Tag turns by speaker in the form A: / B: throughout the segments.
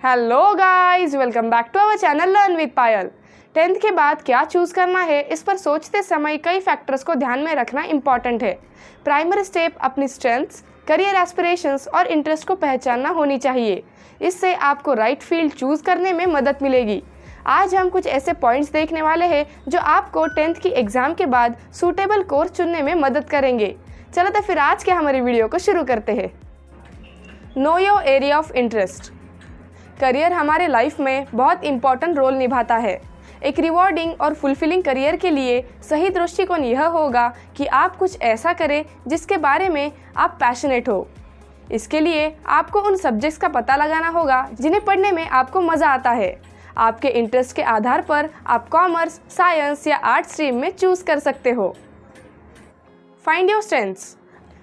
A: Hello guys, welcome back to our channel learn with Payal. 10th के बाद क्या choose करना है, इस पर सोचते समय कई फैक्टर्स को ध्यान में रखना इम्पॉर्टेंट है। प्राइमरी स्टेप अपनी स्ट्रेंथ्स, करियर एस्पिरेशंस और इंटरेस्ट को पहचानना होनी चाहिए। इससे आपको राइट फील्ड चूज़ करने में मदद मिलेगी। आज हम कुछ ऐसे पॉइंट्स देखने वाले हैं जो आपको 10th की एग्ज़ाम के बाद सूटेबल कोर्स चुनने में मदद करेंगे। चलो तो फिर आज के हमारी वीडियो को शुरू करते हैं। Know your area of interest. Career हमारे लाइफ में बहुत इंपॉर्टेंट रोल निभाता है। एक रिवॉर्डिंग और फुलफिलिंग करियर के लिए सही दृष्टिकोण यह होगा कि आप कुछ ऐसा करें जिसके बारे में आप पैशनेट हो। इसके लिए आपको उन सब्जेक्ट्स का पता लगाना होगा जिन्हें पढ़ने में आपको मज़ा आता है। आपके इंटरेस्ट के आधार पर आप कॉमर्स, साइंस या आर्ट स्ट्रीम में चूज़ कर सकते हो। Find your strengths.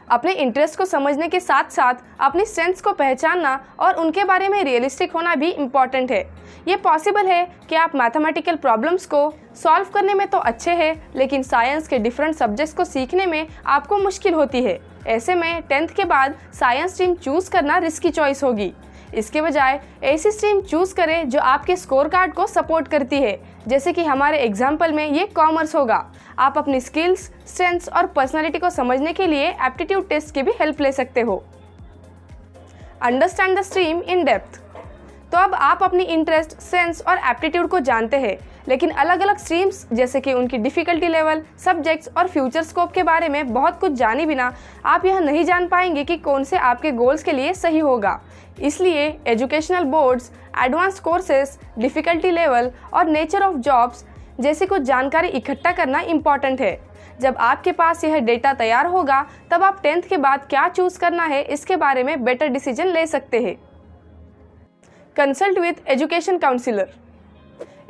A: अपने इंटरेस्ट को समझने के साथ साथ अपनी स्ट्रेंथ्स को पहचानना और उनके बारे में रियलिस्टिक होना भी इम्पॉर्टेंट है। ये पॉसिबल है कि आप मैथमेटिकल प्रॉब्लम्स को सॉल्व करने में तो अच्छे हैं, लेकिन साइंस के डिफरेंट सब्जेक्ट्स को सीखने में आपको मुश्किल होती है। ऐसे में 10th के बाद साइंस स्ट्रीम चूज़ करना रिस्की चॉइस होगी। इसके बजाय ऐसी स्ट्रीम चूज़ करें जो आपके स्कोर कार्ड को सपोर्ट करती है, जैसे कि हमारे एग्जाम्पल में ये कॉमर्स होगा। आप अपनी स्किल्स, स्ट्रेंथ्स और पर्सनालिटी को समझने के लिए एप्टीट्यूड टेस्ट की भी हेल्प ले सकते हो। Understand the stream in depth. तो अब आप अपनी इंटरेस्ट, सेंस और एप्टीट्यूड को जानते हैं, लेकिन अलग अलग स्ट्रीम्स जैसे कि उनकी डिफ़िकल्टी लेवल, सब्जेक्ट्स और फ्यूचर स्कोप के बारे में बहुत कुछ जाने बिना आप यह नहीं जान पाएंगे कि कौन से आपके गोल्स के लिए सही होगा। इसलिए educational boards, advance courses, difficulty level और नेचर ऑफ जॉब्स जैसी कुछ जानकारी इकट्ठा करना इम्पॉर्टेंट है। जब आपके पास यह डेटा तैयार होगा तब आप 10th के बाद क्या चूज़ करना है इसके बारे में बेटर डिसीजन ले सकते हैं। Consult with education counsellor.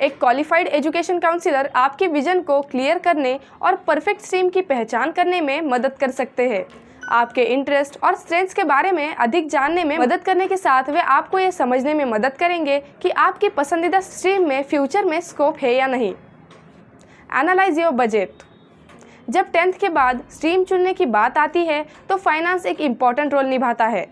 A: एक क्वालिफाइड एजुकेशन काउंसिलर आपके विजन को क्लियर करने और परफेक्ट स्ट्रीम की पहचान करने में मदद कर सकते हैं। आपके इंटरेस्ट और स्ट्रेंथ्स के बारे में अधिक जानने में मदद करने के साथ वे आपको ये समझने में मदद करेंगे कि आपकी पसंदीदा स्ट्रीम में फ्यूचर में स्कोप है या नहीं। Analyse your budget. जब 10th के बाद स्ट्रीम चुनने की बात आती है तो फाइनेंस एक इम्पॉर्टेंट रोल निभाता है।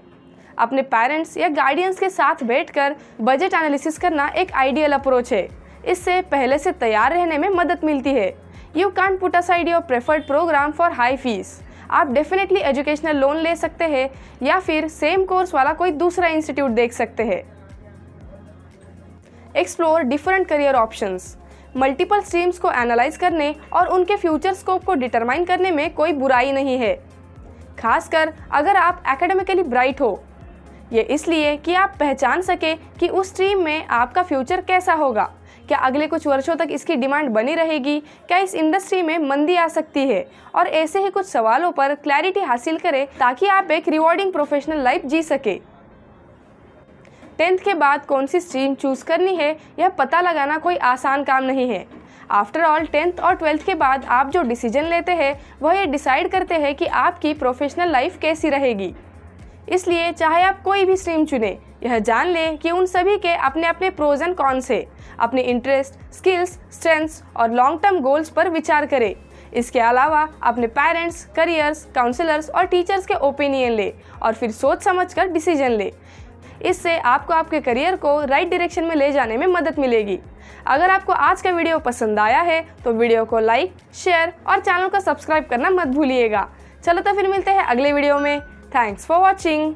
A: अपने पेरेंट्स या गार्डियंस के साथ बैठकर बजट एनालिसिस करना एक आइडियल अप्रोच है। इससे पहले से तैयार रहने में मदद मिलती है। You can't put aside your preferred programme for high fees. आप डेफिनेटली एजुकेशनल लोन ले सकते हैं या फिर सेम कोर्स वाला कोई दूसरा इंस्टीट्यूट देख सकते हैं। Explore different career options. Multiple streams को एनालाइज करने और उनके फ्यूचर स्कोप को डिटरमाइन करने में कोई बुराई नहीं है, खासकर अगर आप एकेडमिकली ब्राइट हो। ये इसलिए कि आप पहचान सके कि उस स्ट्रीम में आपका फ्यूचर कैसा होगा। क्या अगले कुछ वर्षों तक इसकी डिमांड बनी रहेगी? क्या इस इंडस्ट्री में मंदी आ सकती है? और ऐसे ही कुछ सवालों पर क्लैरिटी हासिल करें ताकि आप एक रिवॉर्डिंग प्रोफेशनल लाइफ जी सके। 10th के बाद कौन सी स्ट्रीम चूज़ करनी है यह पता लगाना कोई आसान काम नहीं है। आफ्टर ऑल 10th और 12th के बाद आप जो डिसीजन लेते हैं वह ये डिसाइड करते हैं कि आपकी प्रोफेशनल लाइफ कैसी रहेगी। इसलिए चाहे आप कोई भी स्ट्रीम चुनें, यह जान लें कि उन सभी के अपने अपने प्रोज एंड कॉन्स हैं। अपने इंटरेस्ट, स्किल्स, स्ट्रेंथ्स और लॉन्ग टर्म गोल्स पर विचार करें। इसके अलावा अपने पेरेंट्स, करियर्स, काउंसलर्स और टीचर्स के ओपिनियन ले और फिर सोच समझकर डिसीजन ले। इससे आपको आपके करियर को राइट डायरेक्शन में ले जाने में मदद मिलेगी। अगर आपको आज का वीडियो पसंद आया है तो वीडियो को लाइक, शेयर और चैनल को सब्सक्राइब करना मत भूलिएगा। चलो तो फिर मिलते हैं अगले वीडियो में। Thanks for watching.